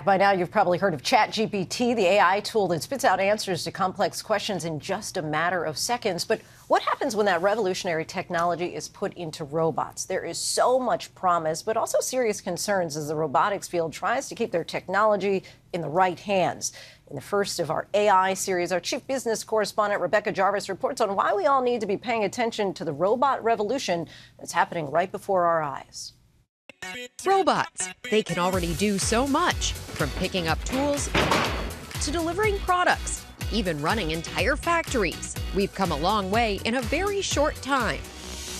By now, you've probably heard of ChatGPT, the AI tool that spits out answers to complex questions in just a matter of seconds. But what happens when that revolutionary technology is put into robots? There is so much promise, but also serious concerns as the robotics field tries to keep their technology in the right hands. In the first of our AI series, our chief business correspondent, Rebecca Jarvis, reports on why we all need to be paying attention to the robot revolution that's happening right before our eyes. Robots. They can already do so much, from picking up tools to delivering products, even running entire factories. We've come a long way in a very short time.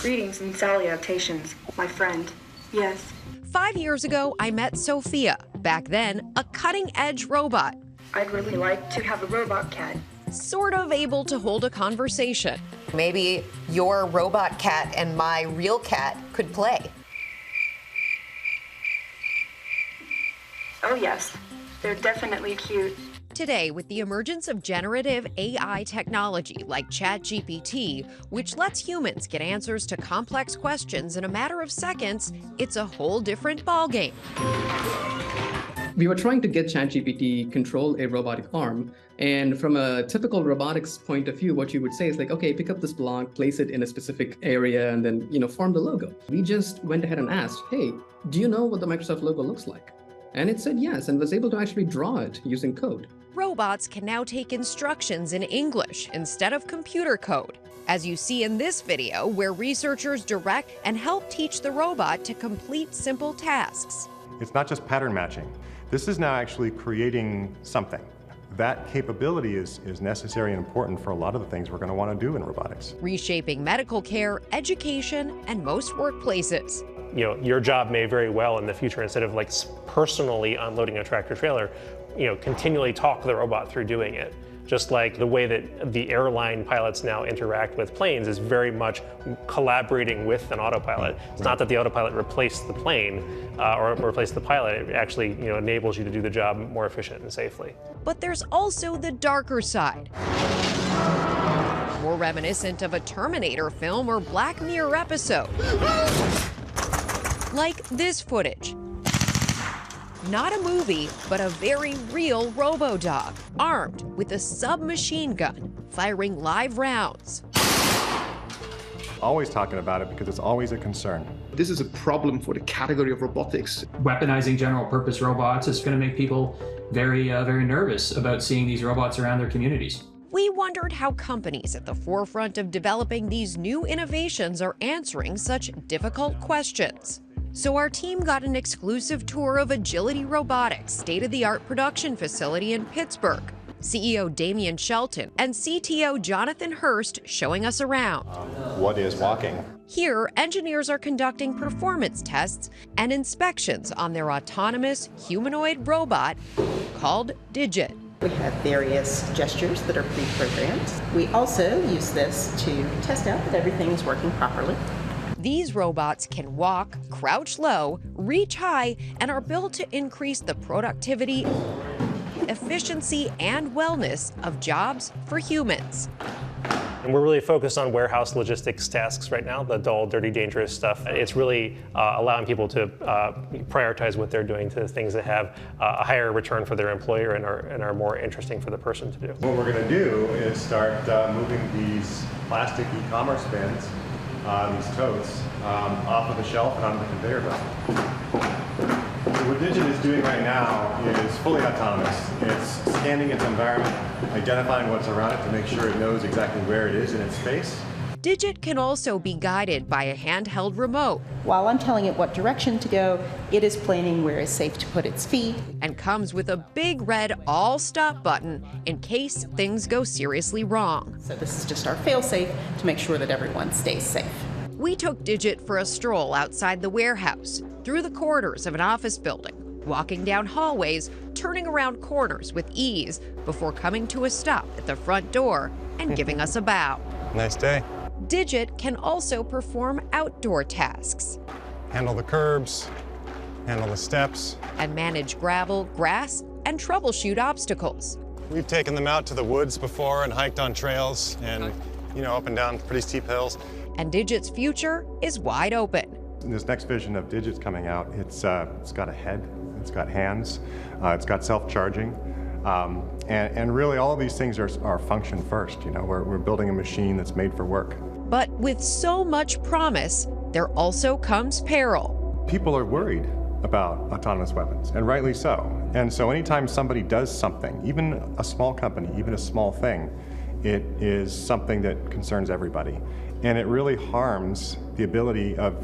Greetings and salutations, my friend. Yes. 5 years ago, I met Sophia, back then a cutting-edge robot. I'd really like to have a robot cat. Sort of able to hold a conversation. Maybe your robot cat and my real cat could play. Oh yes, they're definitely cute. Today, with the emergence of generative AI technology like ChatGPT, which lets humans get answers to complex questions in a matter of seconds, it's a whole different ballgame. We were trying to get ChatGPT control a robotic arm. And from a typical robotics point of view, what you would say is like, okay, pick up this block, place it in a specific area, and then, form the logo. We just went ahead and asked, hey, do you know what the Microsoft logo looks like? And it said yes, and was able to actually draw it using code. Robots can now take instructions in English instead of computer code, as you see in this video, where researchers direct and help teach the robot to complete simple tasks. It's not just pattern matching. This is now actually creating something. That capability is necessary and important for a lot of the things we're going to want to do in robotics. Reshaping medical care, education, and most workplaces. Your job may very well in the future, instead of like personally unloading a tractor trailer, continually talk the robot through doing it. Just like the way that the airline pilots now interact with planes is very much collaborating with an autopilot. It's not that the autopilot replaced the plane or replaced the pilot. It actually enables you to do the job more efficient and safely. But there's also the darker side. More reminiscent of a Terminator film or Black Mirror episode. Like this footage. Not a movie, but a very real robo-dog, armed with a submachine gun, firing live rounds. Always talking about it because it's always a concern. This is a problem for the category of robotics. Weaponizing general purpose robots is going to make people very nervous about seeing these robots around their communities. We wondered how companies at the forefront of developing these new innovations are answering such difficult questions. So our team got an exclusive tour of Agility Robotics' state-of-the-art production facility in Pittsburgh. CEO Damian Shelton and CTO Jonathan Hurst showing us around. What is walking? Here, engineers are conducting performance tests and inspections on their autonomous humanoid robot called Digit. We have various gestures that are pre-programmed. We also use this to test out that everything is working properly. These robots can walk, crouch low, reach high, and are built to increase the productivity, efficiency, and wellness of jobs for humans. And we're really focused on warehouse logistics tasks right now, the dull, dirty, dangerous stuff. It's really allowing people to prioritize what they're doing to things that have a higher return for their employer and are more interesting for the person to do. What we're going to do is start moving these plastic e-commerce bins, these totes, off of the shelf and onto the conveyor belt. So what Digit is doing right now is fully autonomous. It's scanning its environment, identifying what's around it to make sure it knows exactly where it is in its space. Digit can also be guided by a handheld remote. While I'm telling it what direction to go, it is planning where is safe to put its feet. And comes with a big red all stop button in case things go seriously wrong. So this is just our fail-safe to make sure that everyone stays safe. We took Digit for a stroll outside the warehouse, through the corridors of an office building, walking down hallways, turning around corners with ease before coming to a stop at the front door and giving us a bow. Nice day. Digit can also perform outdoor tasks. Handle the curbs, handle the steps. And manage gravel, grass, and troubleshoot obstacles. We've taken them out to the woods before and hiked on trails and, up and down pretty steep hills. And Digit's future is wide open. This next vision of Digit's coming out, it's got a head it's got hands, it's got self-charging. And really all of these things are function first. You know, we're building a machine that's made for work. But with so much promise, there also comes peril. People are worried about autonomous weapons, and rightly so. And so anytime somebody does something, even a small company, even a small thing, it is something that concerns everybody. And it really harms the ability of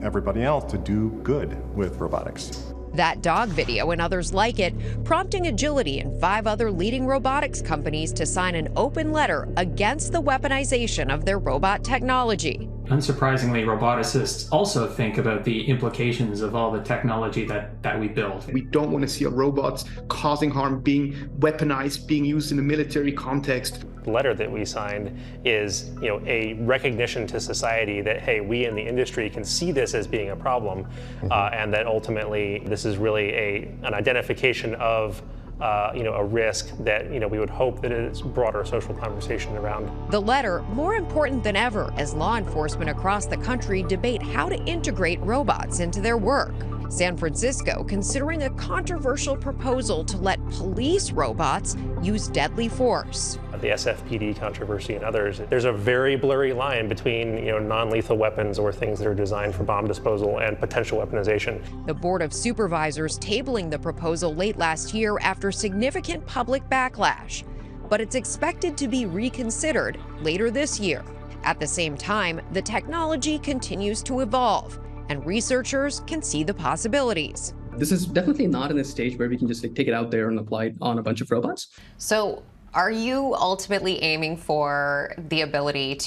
everybody else to do good with robotics. That dog video and others like it, prompting Agility and 5 other leading robotics companies to sign an open letter against the weaponization of their robot technology. Unsurprisingly, roboticists also think about the implications of all the technology that we build. We don't want to see our robots causing harm, being weaponized, being used in a military context. The letter that we signed is, a recognition to society that, hey, we in the industry can see this as being a problem, and that ultimately this is really an identification of a risk that we would hope that it's broader social conversation around. The letter, more important than ever as law enforcement across the country debate how to integrate robots into their work. San Francisco considering a controversial proposal to let police robots use deadly force. The SFPD controversy and others, there's a very blurry line between non-lethal weapons or things that are designed for bomb disposal and potential weaponization. The Board of Supervisors tabling the proposal late last year after significant public backlash, but it's expected to be reconsidered later this year. At the same time, the technology continues to evolve, and researchers can see the possibilities. This is definitely not in a stage where we can just take it out there and apply it on a bunch of robots. So are you ultimately aiming for the ability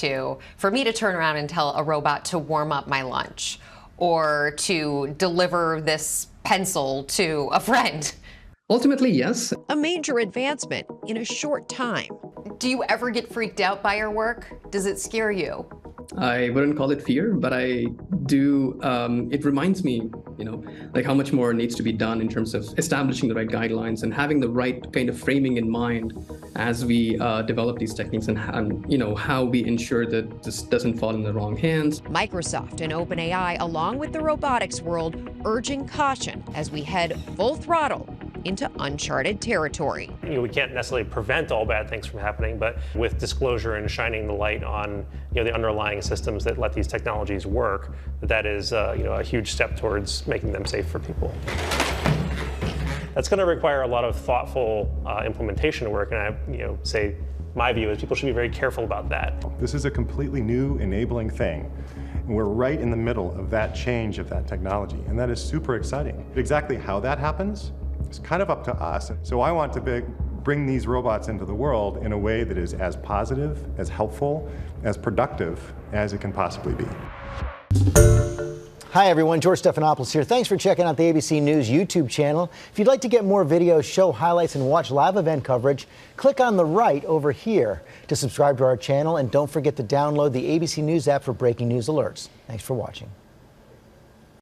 for me to turn around and tell a robot to warm up my lunch or to deliver this pencil to a friend? Ultimately, yes. A major advancement in a short time. Do you ever get freaked out by your work? Does it scare you? I wouldn't call it fear, but I do. It reminds me, like how much more needs to be done in terms of establishing the right guidelines and having the right kind of framing in mind as we develop these techniques and how we ensure that this doesn't fall in the wrong hands. Microsoft and OpenAI, along with the robotics world, urging caution as we head full throttle into uncharted territory. We can't necessarily prevent all bad things from happening, but with disclosure and shining the light on the underlying systems that let these technologies work, that is a huge step towards making them safe for people. That's going to require a lot of thoughtful implementation work, and I say my view is people should be very careful about that. This is a completely new enabling thing. And we're right in the middle of that change of that technology, and that is super exciting. Exactly how that happens is kind of up to us. So I want to bring these robots into the world in a way that is as positive, as helpful, as productive as it can possibly be. Hi everyone, George Stephanopoulos here. Thanks for checking out the ABC News YouTube channel. If you'd like to get more videos, show highlights, and watch live event coverage, click on the right over here to subscribe to our channel, and don't forget to download the ABC News app for breaking news alerts. Thanks for watching.